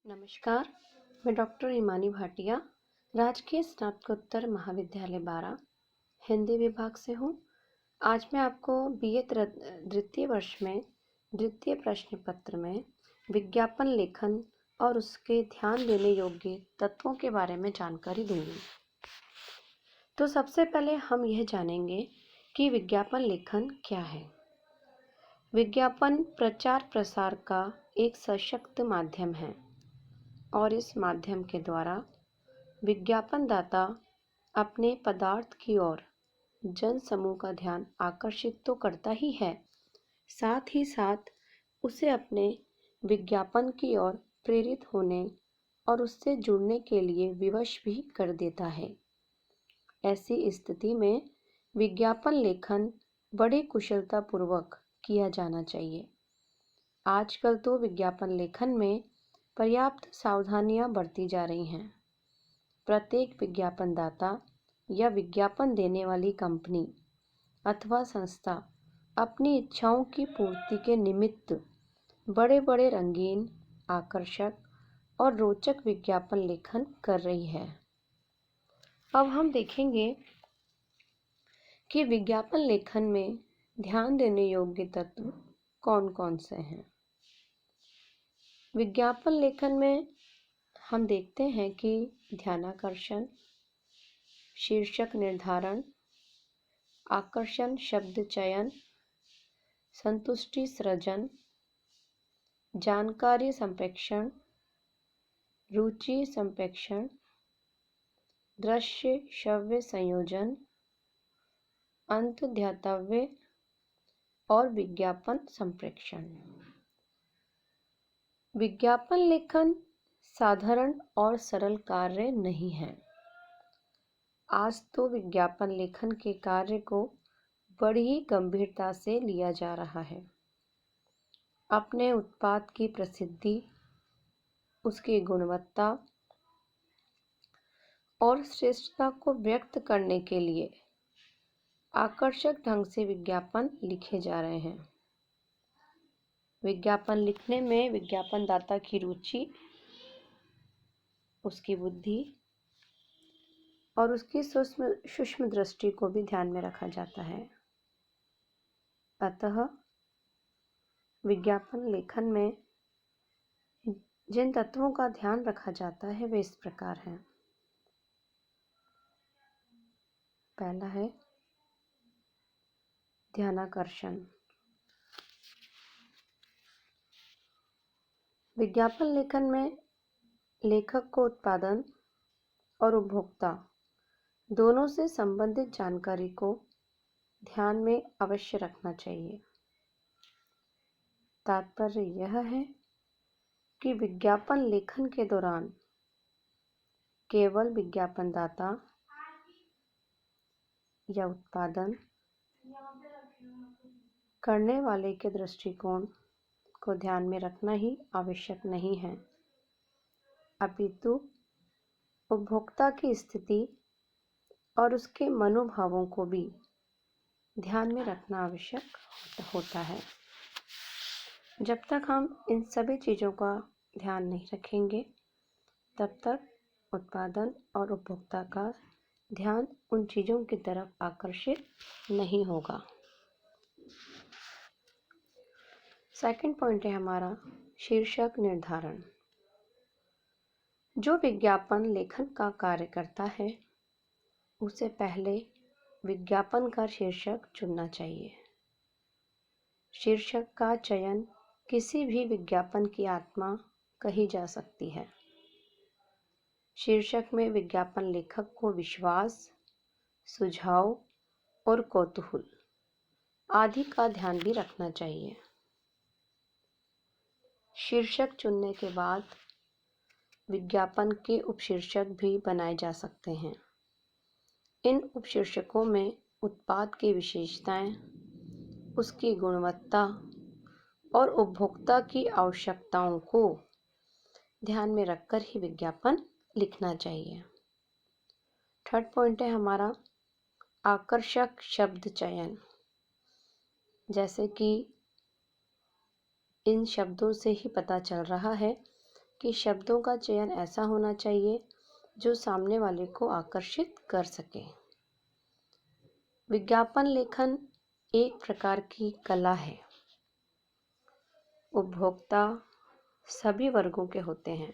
नमस्कार, मैं डॉक्टर ईमानी भाटिया, राजकीय स्नातकोत्तर महाविद्यालय बारा, हिंदी विभाग से हूँ। आज मैं आपको बीए द्वितीय वर्ष में द्वितीय प्रश्न पत्र में विज्ञापन लेखन और उसके ध्यान देने योग्य तत्वों के बारे में जानकारी दूंगी। तो सबसे पहले हम यह जानेंगे कि विज्ञापन लेखन क्या है। विज्ञापन प्रचार प्रसार का एक सशक्त माध्यम है और इस माध्यम के द्वारा विज्ञापनदाता अपने पदार्थ की ओर जन समूह का ध्यान आकर्षित तो करता ही है, साथ ही साथ उसे अपने विज्ञापन की ओर प्रेरित होने और उससे जुड़ने के लिए विवश भी कर देता है। ऐसी स्थिति में विज्ञापन लेखन बड़े कुशलतापूर्वक किया जाना चाहिए। आजकल तो विज्ञापन लेखन में पर्याप्त सावधानियां बरती जा रही हैं। प्रत्येक विज्ञापनदाता या विज्ञापन देने वाली कंपनी अथवा संस्था अपनी इच्छाओं की पूर्ति के निमित्त बड़े बड़े रंगीन, आकर्षक और रोचक विज्ञापन लेखन कर रही है। अब हम देखेंगे कि विज्ञापन लेखन में ध्यान देने योग्य तत्व कौन कौन से हैं। विज्ञापन लेखन में हम देखते हैं कि ध्यानाकर्षण, शीर्षक निर्धारण, आकर्षण शब्द चयन, संतुष्टि सृजन, जानकारी संप्रेषण, रुचि संप्रेषण, दृश्य श्रव्य संयोजन, अंत ध्यातव्य और विज्ञापन संप्रेषण। विज्ञापन लेखन साधारण और सरल कार्य नहीं है। आज तो विज्ञापन लेखन के कार्य को बड़ी ही गंभीरता से लिया जा रहा है। अपने उत्पाद की प्रसिद्धि, उसकी गुणवत्ता और श्रेष्ठता को व्यक्त करने के लिए आकर्षक ढंग से विज्ञापन लिखे जा रहे हैं। विज्ञापन लिखने में विज्ञापनदाता की रुचि, उसकी बुद्धि और उसकी सूक्ष्म दृष्टि को भी ध्यान में रखा जाता है। अतः विज्ञापन लेखन में जिन तत्वों का ध्यान रखा जाता है वे इस प्रकार हैं। पहला है ध्यानाकर्षण। विज्ञापन लेखन में लेखक को उत्पादन और उपभोक्ता दोनों से संबंधित जानकारी को ध्यान में अवश्य रखना चाहिए। तात्पर्य यह है कि विज्ञापन लेखन के दौरान केवल विज्ञापनदाता या उत्पादन करने वाले के दृष्टिकोण को ध्यान में रखना ही आवश्यक नहीं है, अपितु उपभोक्ता की स्थिति और उसके मनोभावों को भी ध्यान में रखना आवश्यक होता है। जब तक हम इन सभी चीज़ों का ध्यान नहीं रखेंगे, तब तक उत्पादन और उपभोक्ता का ध्यान उन चीज़ों की तरफ आकर्षित नहीं होगा। सेकंड पॉइंट है हमारा शीर्षक निर्धारण। जो विज्ञापन लेखन का कार्य करता है, उसे पहले विज्ञापन का शीर्षक चुनना चाहिए। शीर्षक का चयन किसी भी विज्ञापन की आत्मा कही जा सकती है। शीर्षक में विज्ञापन लेखक को विश्वास, सुझाव और कौतूहल आदि का ध्यान भी रखना चाहिए। शीर्षक चुनने के बाद विज्ञापन के उपशीर्षक भी बनाए जा सकते हैं। इन उपशीर्षकों में उत्पाद की विशेषताएं, उसकी गुणवत्ता और उपभोक्ता की आवश्यकताओं को ध्यान में रखकर ही विज्ञापन लिखना चाहिए। थर्ड पॉइंट है हमारा आकर्षक शब्द चयन। जैसे कि इन शब्दों से ही पता चल रहा है कि शब्दों का चयन ऐसा होना चाहिए जो सामने वाले को आकर्षित कर सके। विज्ञापन लेखन एक प्रकार की कला है। उपभोक्ता सभी वर्गों के होते हैं,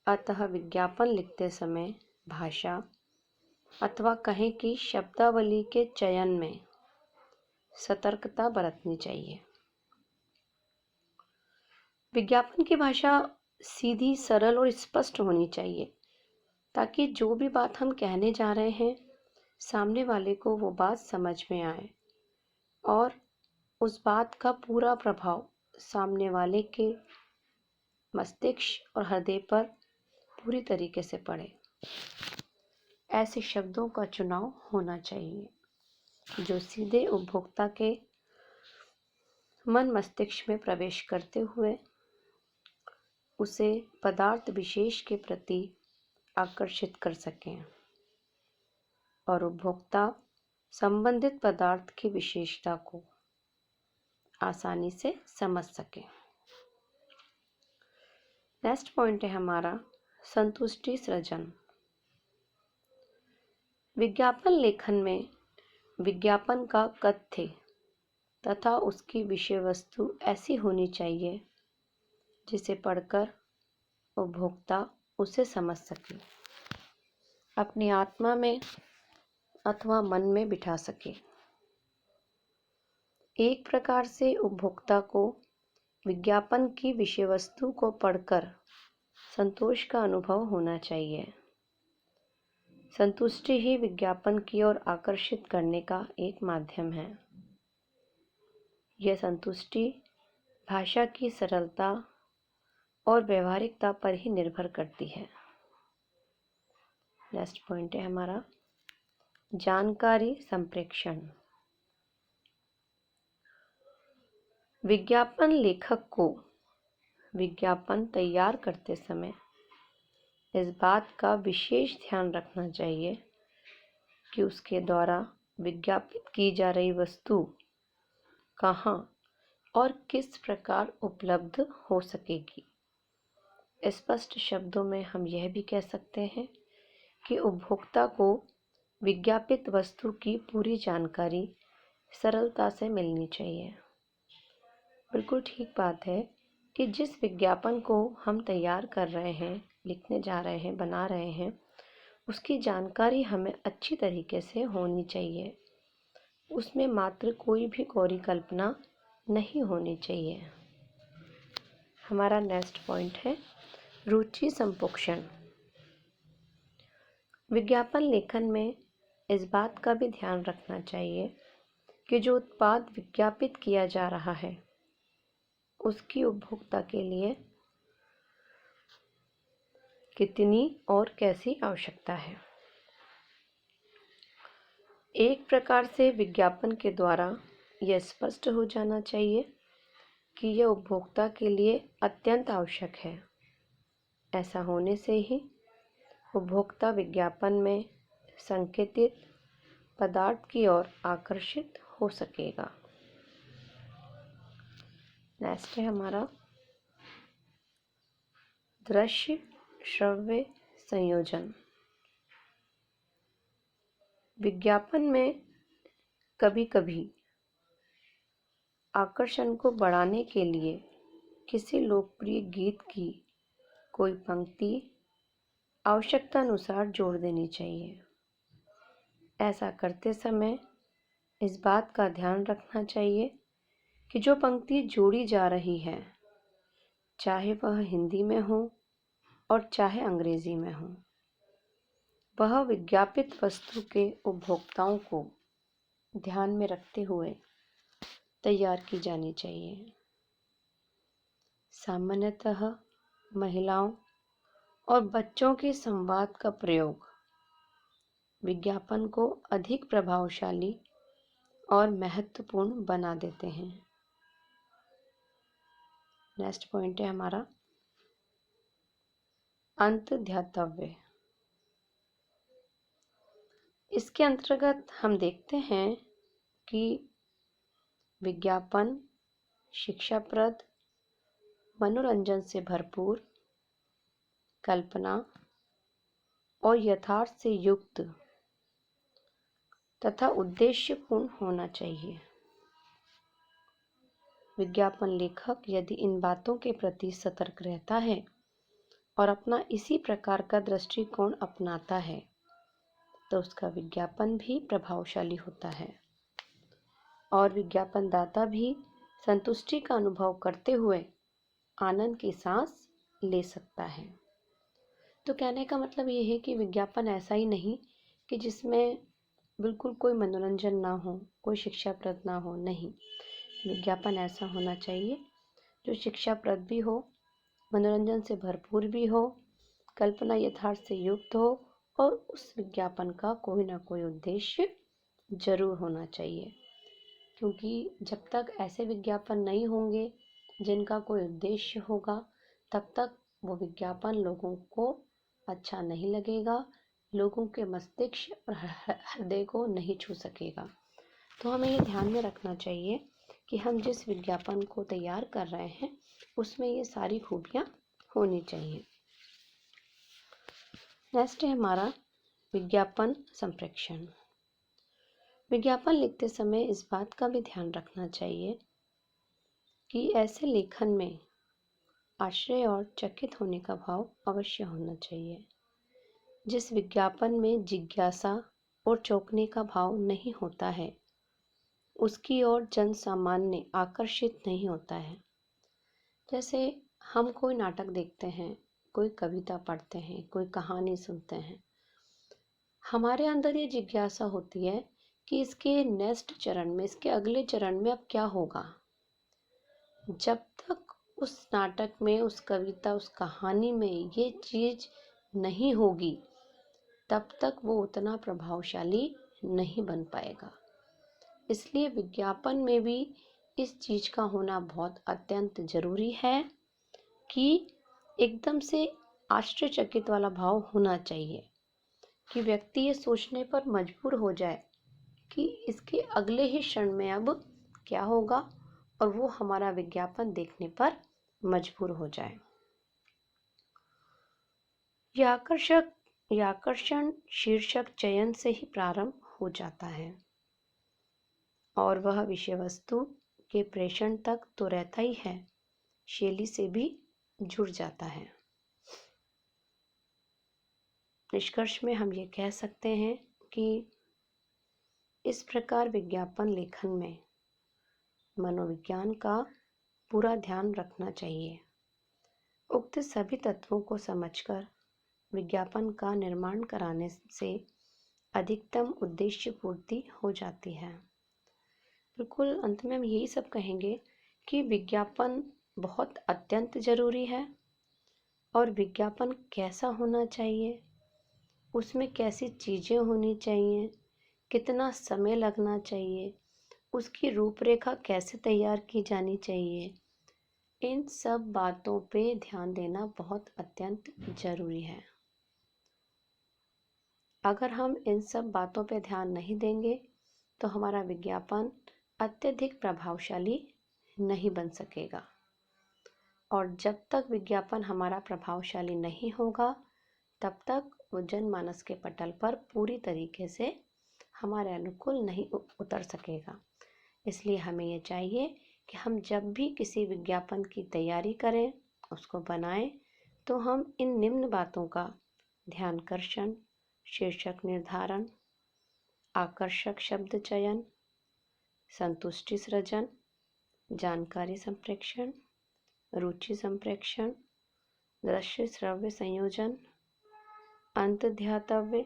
अतः विज्ञापन लिखते समय भाषा अथवा कहें कि शब्दावली के चयन में सतर्कता बरतनी चाहिए। विज्ञापन की भाषा सीधी, सरल और स्पष्ट होनी चाहिए ताकि जो भी बात हम कहने जा रहे हैं सामने वाले को वो बात समझ में आए और उस बात का पूरा प्रभाव सामने वाले के मस्तिष्क और हृदय पर पूरी तरीके से पड़े। ऐसे शब्दों का चुनाव होना चाहिए जो सीधे उपभोक्ता के मन मस्तिष्क में प्रवेश करते हुए उसे पदार्थ विशेष के प्रति आकर्षित कर सकें और उपभोक्ता संबंधित पदार्थ की विशेषता को आसानी से समझ सके। नेक्स्ट पॉइंट है हमारा संतुष्टि सृजन। विज्ञापन लेखन में विज्ञापन का कथ्य तथा उसकी विषय वस्तु ऐसी होनी चाहिए जिसे पढ़कर उपभोक्ता उसे समझ सके, अपनी आत्मा में अथवा मन में बिठा सके। एक प्रकार से उपभोक्ता को विज्ञापन की विषय वस्तु को पढ़कर संतोष का अनुभव होना चाहिए। संतुष्टि ही विज्ञापन की ओर आकर्षित करने का एक माध्यम है। यह संतुष्टि भाषा की सरलता और व्यवहारिकता पर ही निर्भर करती है। नेक्स्ट पॉइंट है हमारा जानकारी संप्रेषण। विज्ञापन लेखक को विज्ञापन तैयार करते समय इस बात का विशेष ध्यान रखना चाहिए कि उसके द्वारा विज्ञापित की जा रही वस्तु कहाँ और किस प्रकार उपलब्ध हो सकेगी। स्पष्ट शब्दों में हम यह भी कह सकते हैं कि उपभोक्ता को विज्ञापित वस्तु की पूरी जानकारी सरलता से मिलनी चाहिए। बिल्कुल ठीक बात है कि जिस विज्ञापन को हम तैयार कर रहे हैं, लिखने जा रहे हैं, बना रहे हैं, उसकी जानकारी हमें अच्छी तरीके से होनी चाहिए। उसमें मात्र कोई भी कोरी कल्पना नहीं होनी चाहिए। हमारा नेक्स्ट पॉइंट है रुचि संप्रेषण। विज्ञापन लेखन में इस बात का भी ध्यान रखना चाहिए कि जो उत्पाद विज्ञापित किया जा रहा है उसकी उपभोक्ता के लिए कितनी और कैसी आवश्यकता है। एक प्रकार से विज्ञापन के द्वारा यह स्पष्ट हो जाना चाहिए कि यह उपभोक्ता के लिए अत्यंत आवश्यक है। ऐसा होने से ही उपभोक्ता विज्ञापन में संकेतित पदार्थ की ओर आकर्षित हो सकेगा। नेक्स्ट है हमारा दृश्य श्रव्य संयोजन। विज्ञापन में कभी कभी आकर्षण को बढ़ाने के लिए किसी लोकप्रिय गीत की कोई पंक्ति आवश्यकता अनुसार जोड़ देनी चाहिए। ऐसा करते समय इस बात का ध्यान रखना चाहिए कि जो पंक्ति जोड़ी जा रही है, चाहे वह हिंदी में हो और चाहे अंग्रेजी में हो, वह विज्ञापित वस्तु के उपभोक्ताओं को ध्यान में रखते हुए तैयार की जानी चाहिए। सामान्यतः महिलाओं और बच्चों के संवाद का प्रयोग विज्ञापन को अधिक प्रभावशाली और महत्वपूर्ण बना देते हैं। नेक्स्ट पॉइंट है हमारा अंतर्ध्यातव्य। इसके अंतर्गत हम देखते हैं कि विज्ञापन शिक्षाप्रद, मनोरंजन से भरपूर कल्पना और यथार्थ से युक्त तथा उद्देश्यपूर्ण होना चाहिए। विज्ञापन लेखक यदि इन बातों के प्रति सतर्क रहता है और अपना इसी प्रकार का दृष्टिकोण अपनाता है तो उसका विज्ञापन भी प्रभावशाली होता है और विज्ञापन दाता भी संतुष्टि का अनुभव करते हुए आनंद की सांस ले सकता है। तो कहने का मतलब ये है कि विज्ञापन ऐसा ही नहीं कि जिसमें बिल्कुल कोई मनोरंजन ना हो, कोई शिक्षाप्रद ना हो, नहीं। विज्ञापन ऐसा होना चाहिए जो शिक्षाप्रद भी हो, मनोरंजन से भरपूर भी हो, कल्पना यथार्थ से युक्त हो और उस विज्ञापन का कोई ना कोई उद्देश्य जरूर होना चाहिए। क्योंकि जब तक ऐसे विज्ञापन नहीं होंगे जिनका कोई उद्देश्य होगा, तब तक वो विज्ञापन लोगों को अच्छा नहीं लगेगा, लोगों के मस्तिष्क और हृदय को नहीं छू सकेगा। तो हमें ये ध्यान में रखना चाहिए कि हम जिस विज्ञापन को तैयार कर रहे हैं उसमें ये सारी खूबियाँ होनी चाहिए। नेक्स्ट है हमारा विज्ञापन संप्रेषण। विज्ञापन लिखते समय इस बात का भी ध्यान रखना चाहिए कि ऐसे लेखन में आश्चर्य और चकित होने का भाव अवश्य होना चाहिए। जिस विज्ञापन में जिज्ञासा और चौंकने का भाव नहीं होता है उसकी ओर जन सामान्य आकर्षित नहीं होता है। जैसे हम कोई नाटक देखते हैं, कोई कविता पढ़ते हैं, कोई कहानी सुनते हैं, हमारे अंदर ये जिज्ञासा होती है कि इसके नेक्स्ट चरण में, इसके अगले चरण में अब क्या होगा। जब तक उस नाटक में, उस कविता, उस कहानी में ये चीज़ नहीं होगी तब तक वो उतना प्रभावशाली नहीं बन पाएगा। इसलिए विज्ञापन में भी इस चीज़ का होना बहुत अत्यंत जरूरी है कि एकदम से आश्चर्यचकित वाला भाव होना चाहिए कि व्यक्ति ये सोचने पर मजबूर हो जाए कि इसके अगले ही क्षण में अब क्या होगा और वो हमारा विज्ञापन देखने पर मजबूर हो जाए। यह आकर्षण शीर्षक चयन से ही प्रारंभ हो जाता है और वह विषय वस्तु के प्रेषण तक तो रहता ही है, शैली से भी जुड़ जाता है। निष्कर्ष में हम ये कह सकते हैं कि इस प्रकार विज्ञापन लेखन में मनोविज्ञान का पूरा ध्यान रखना चाहिए। उक्त सभी तत्वों को समझकर विज्ञापन का निर्माण कराने से अधिकतम उद्देश्य पूर्ति हो जाती है। बिल्कुल अंत में हम यही सब कहेंगे कि विज्ञापन बहुत अत्यंत जरूरी है और विज्ञापन कैसा होना चाहिए, उसमें कैसी चीज़ें होनी चाहिए, कितना समय लगना चाहिए, उसकी रूपरेखा कैसे तैयार की जानी चाहिए, इन सब बातों पे ध्यान देना बहुत अत्यंत जरूरी है। अगर हम इन सब बातों पे ध्यान नहीं देंगे तो हमारा विज्ञापन अत्यधिक प्रभावशाली नहीं बन सकेगा और जब तक विज्ञापन हमारा प्रभावशाली नहीं होगा तब तक वो जनमानस के पटल पर पूरी तरीके से हमारे अनुकूल नहीं उतर सकेगा। इसलिए हमें ये चाहिए कि हम जब भी किसी विज्ञापन की तैयारी करें, उसको बनाएं, तो हम इन निम्न बातों का ध्यानकर्षण, शीर्षक निर्धारण, आकर्षक शब्द चयन, संतुष्टि सृजन, जानकारी संप्रेषण, रुचि संप्रेषण, दृश्य श्रव्य संयोजन, अंतध्यातव्य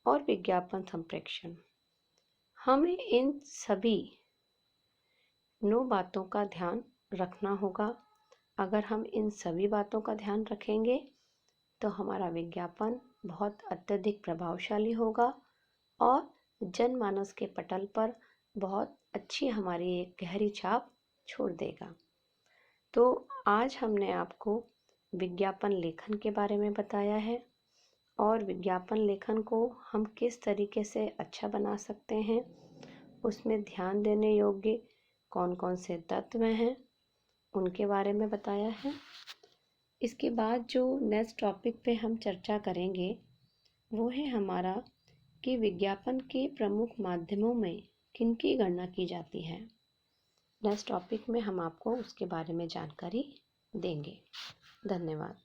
और विज्ञापन संप्रेषण, हमें इन सभी 9 बातों का ध्यान रखना होगा। अगर हम इन सभी बातों का ध्यान रखेंगे तो हमारा विज्ञापन बहुत अत्यधिक प्रभावशाली होगा और जनमानस के पटल पर बहुत अच्छी हमारी एक गहरी छाप छोड़ देगा। तो आज हमने आपको विज्ञापन लेखन के बारे में बताया है और विज्ञापन लेखन को हम किस तरीके से अच्छा बना सकते हैं, उसमें ध्यान देने योग्य कौन कौन से तत्व हैं उनके बारे में बताया है। इसके बाद जो नेक्स्ट टॉपिक पे हम चर्चा करेंगे वो है हमारा कि विज्ञापन के प्रमुख माध्यमों में किनकी गणना की जाती है। नेक्स्ट टॉपिक में हम आपको उसके बारे में जानकारी देंगे। धन्यवाद।